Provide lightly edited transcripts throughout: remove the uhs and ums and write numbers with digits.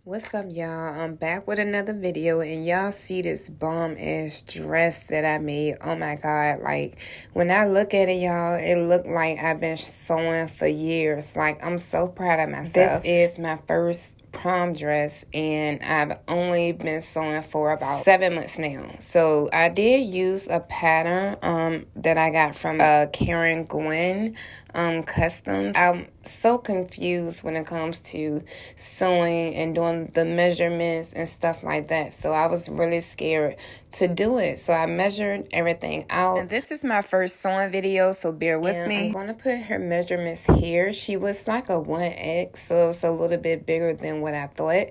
What's up, y'all? I'm back with another video, and y'all see this bomb ass dress that I made. Oh my god, like when I look at it, y'all, it look like I've been sewing for years. Like, I'm so proud of myself. This is my first prom dress, and I've only been sewing for about 7 months now. So I did use a pattern that I got from Karen Gwen Customs. I'm so confused when it comes to sewing and doing the measurements and stuff like that. So I was really scared to do it. So I measured everything out. And this is my first sewing video, so bear with me. I'm going to put her measurements here. She was like a 1X, so it was a little bit bigger than what I thought.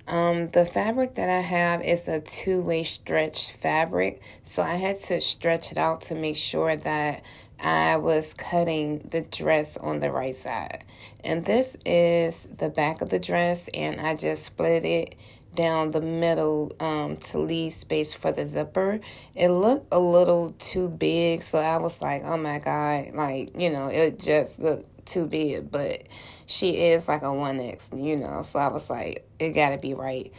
The fabric that I have is a two-way stretch fabric, so I had to stretch it out to make sure that I was cutting the dress on the right side. And this is the back of the dress, and I just split it down the middle to leave space for the zipper. It looked a little too big, so I was like, oh my god, like, you know, it just looked too big. But she is like a 1X, you know, so I was like, it gotta be right.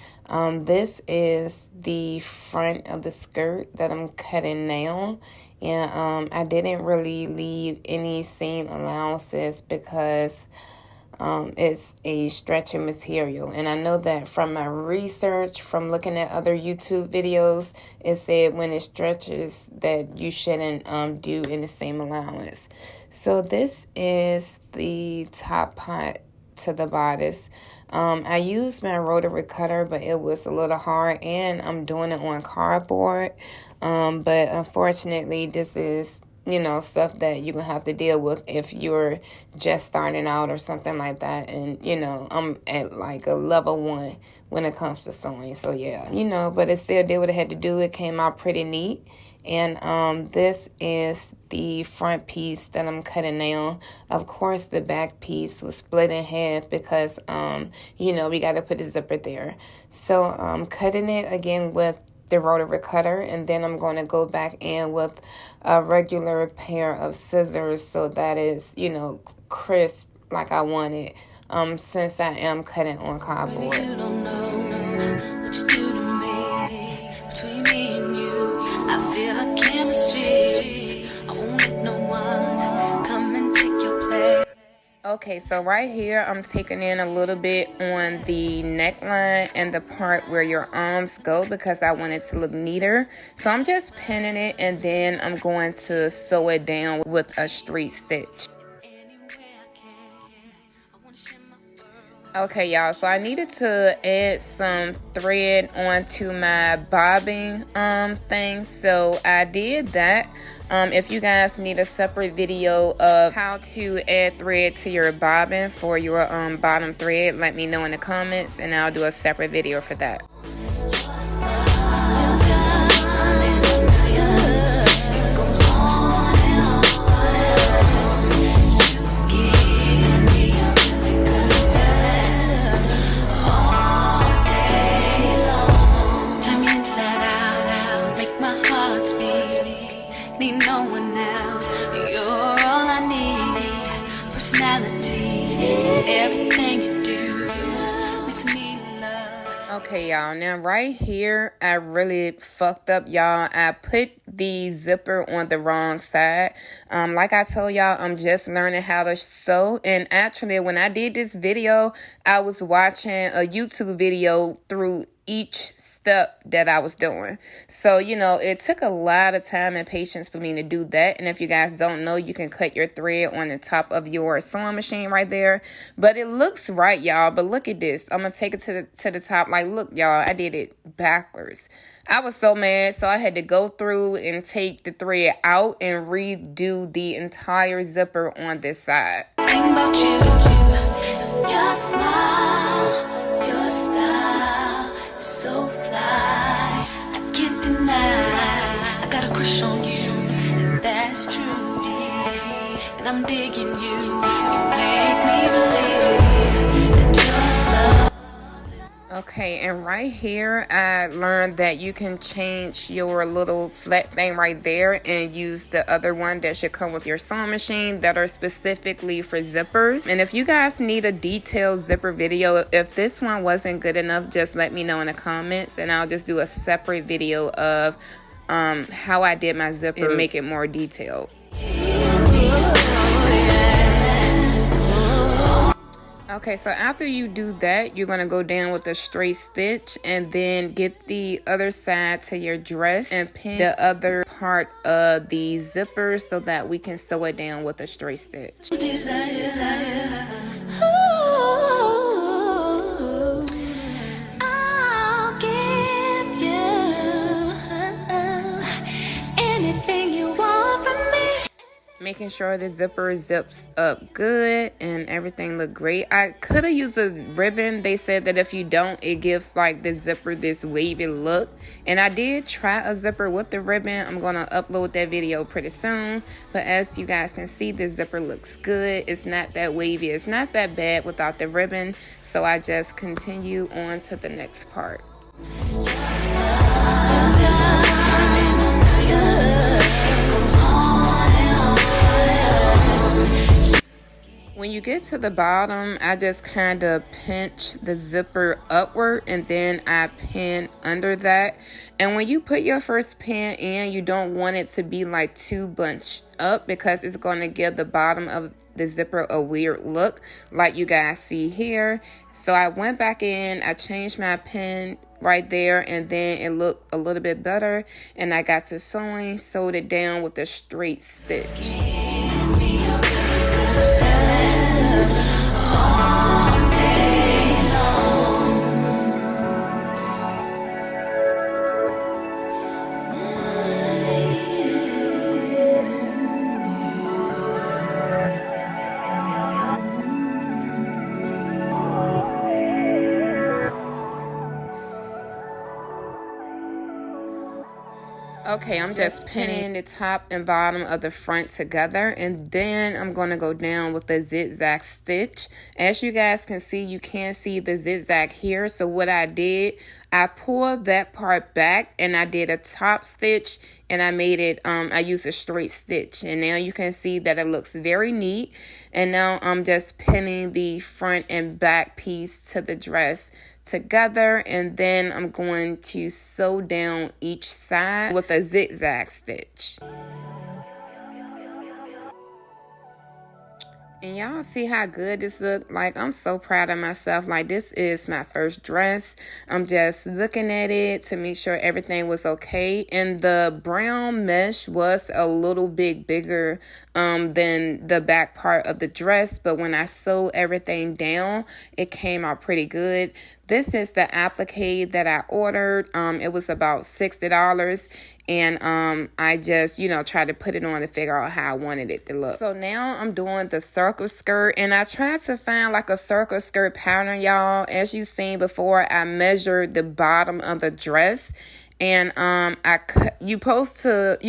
This is the front of the skirt that I'm cutting now, and I didn't really leave any seam allowances because it's a stretching material. And I know that from my research, from looking at other YouTube videos, it said when it stretches that you shouldn't do any seam allowance. So this is the top part to the bodice. I used my rotary cutter, but it was a little hard, and I'm doing it on cardboard. But unfortunately, this is, you know, stuff that you're gonna have to deal with if you're just starting out or something like that. And, you know, I'm at like a level 1 when it comes to sewing. So yeah, you know, but it still did what it had to do. It came out pretty neat. And this is the front piece that I'm cutting now. Of course, the back piece was split in half because, you know, we got to put a zipper there. So I'm cutting it again with the rotary cutter, and then I'm going to go back in with a regular pair of scissors so that is, you know, crisp like I want it, since I am cutting on cardboard. Baby, you don't know what you do to me. Between me and you, I feel like chemistry. I won't let no one come and take your place. Okay, so right here, I'm taking in a little bit on the neckline and the part where your arms go because I want it to look neater. So I'm just pinning it, and then I'm going to sew it down with a straight stitch. Okay, y'all, so I needed to add some thread onto my bobbing thing, so I did that. If you guys need a separate video of how to add thread to your bobbin for your bottom thread, let me know in the comments, and I'll do a separate video for that. Everything you do makes me love. Okay, y'all, now right here I really fucked up, y'all. I put the zipper on the wrong side. Like I told y'all, I'm just learning how to sew, and actually when I did this video, I was watching a YouTube video through each step that I was doing. So, you know, it took a lot of time and patience for me to do that. And if you guys don't know, you can cut your thread on the top of your sewing machine right there. But it looks right, y'all. But look at this. I'm gonna take it to the top. Like, look, y'all, I did it backwards. I was so mad, so I had to go through and take the thread out and redo the entire zipper on this side. Think about you, your smile, your style is so fly. I can't deny, I got a crush on you, and that's true, dear. And I'm digging you, make me believe that your love. Okay, and right here, I learned that you can change your little flat thing right there and use the other one that should come with your sewing machine that are specifically for zippers. And if you guys need a detailed zipper video, if this one wasn't good enough, just let me know in the comments and I'll just do a separate video of how I did my zipper and make it more detailed. Okay, so after you do that, you're going to go down with a straight stitch and then get the other side to your dress and pin the other part of the zipper so that we can sew it down with a straight stitch. I'll give you anything you want from me. Making sure the zipper zips up good and everything look great. I could have used a ribbon. They said that if you don't, it gives like the zipper this wavy look. And I did try a zipper with the ribbon. I'm going to upload that video pretty soon. But as you guys can see, the zipper looks good. It's not that wavy. It's not that bad without the ribbon. So I just continue on to the next part. When you get to the bottom, I just kind of pinch the zipper upward and then I pin under that. And when you put your first pin in, you don't want it to be like too bunched up because it's going to give the bottom of the zipper a weird look like you guys see here. So I went back in, I changed my pin right there, and then it looked a little bit better. And I got to sewing, sewed it down with a straight stitch. Okay, I'm just pinning the top and bottom of the front together, and then I'm going to go down with the zigzag stitch. As you guys can see, you can't see the zigzag here. So what I did, I pulled that part back and I did a top stitch and I made it, I used a straight stitch. And now you can see that it looks very neat. And now I'm just pinning the front and back piece to the dress together, and then I'm going to sew down each side with a zigzag stitch. And y'all see how good this look? Like, I'm so proud of myself. Like, this is my first dress. I'm just looking at it to make sure everything was okay. And the brown mesh was a little bit bigger than the back part of the dress. But when I sewed everything down, it came out pretty good. This is the applique that I ordered. It was about $60. And I just, tried to put it on to figure out how I wanted it to look. So now I'm doing the circle skirt, and I tried to find like a circle skirt pattern, y'all. As you've seen before, I measured the bottom of the dress. And you're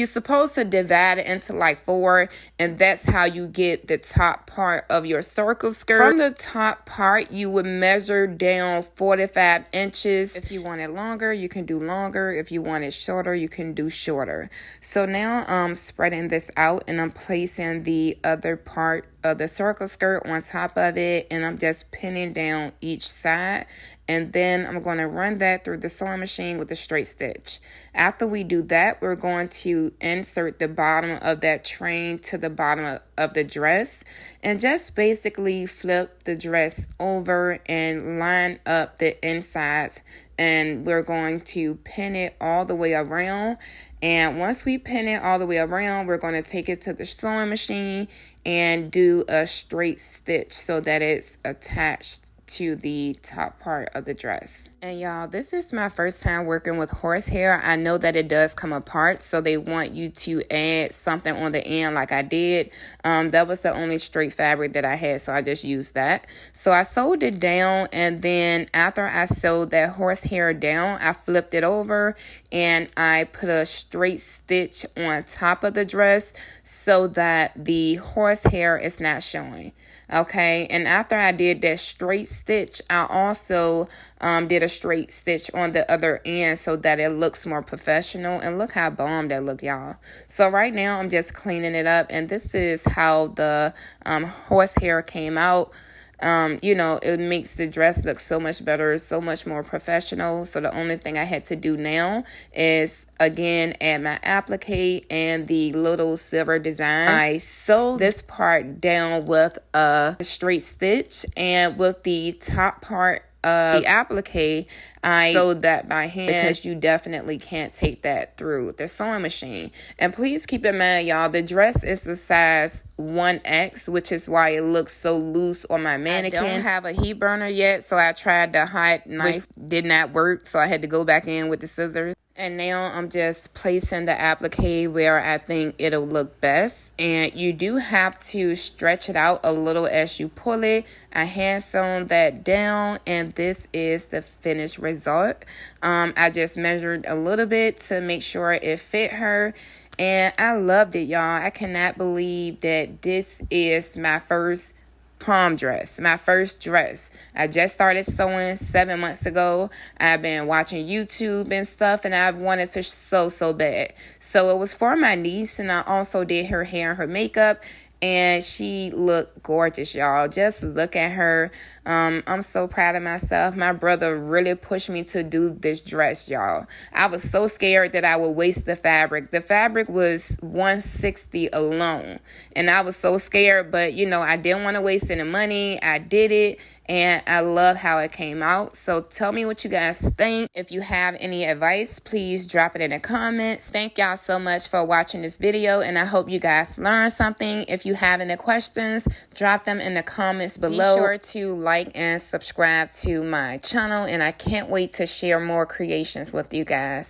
supposed to divide it into like 4, and that's how you get the top part of your circle skirt. From the top part, you would measure down 45 inches. If you want it longer, you can do longer. If you want it shorter, you can do shorter. So now I'm spreading this out, and I'm placing the other part of the circle skirt on top of it, and I'm just pinning down each side. And then I'm going to run that through the sewing machine with a straight stitch. After we do that, we're going to insert the bottom of that train to the bottom of the dress and just basically flip the dress over and line up the insides. And we're going to pin it all the way around. And once we pin it all the way around, we're going to take it to the sewing machine and do a straight stitch so that it's attached to the top part of the dress. And y'all, this is my first time working with horsehair. I know that it does come apart, so they want you to add something on the end like I did. That was the only straight fabric that I had, so I just used that. So I sewed it down, and then after I sewed that horsehair down, I flipped it over and I put a straight stitch on top of the dress so that the horsehair is not showing. Okay, and after I did that straight stitch, I also did a straight stitch on the other end so that it looks more professional. And look how bomb that look, y'all. So right now I'm just cleaning it up, and this is how the horsehair came out. You know, it makes the dress look so much better, so much more professional. So the only thing I had to do now is, again, add my applique and the little silver design. I sewed this part down with a straight stitch, and with the top part of the applique, I sewed that by hand, because you definitely can't take that through the sewing machine. And please keep in mind, y'all, the dress is the size 1X, which is why it looks so loose on my mannequin. I don't have a heat burner yet, so I tried the hot knife, did not work, so I had to go back in with the scissors. And now I'm just placing the applique where I think it'll look best. And you do have to stretch it out a little as you pull it. I hand sewn that down, and this is the finished result. I just measured a little bit to make sure it fit her. And I loved it, y'all. I cannot believe that this is my first prom dress, my first dress. I just started sewing 7 months ago. I've been watching YouTube and stuff, and I've wanted to sew so bad. So it was for my niece, and I also did her hair and her makeup, and she looked gorgeous, y'all. Just look at her. I'm so proud of myself. My brother really pushed me to do this dress, y'all. I was so scared that I would waste the fabric. The fabric was $160 alone, and I was so scared, but you know, I didn't want to waste any money. I did it, and I love how it came out. So tell me what you guys think. If you have any advice, please drop it in the comments. Thank y'all so much for watching this video, and I hope you guys learned something. If you have any questions, drop them in the comments below. Be sure to like and subscribe to my channel, and I can't wait to share more creations with you guys.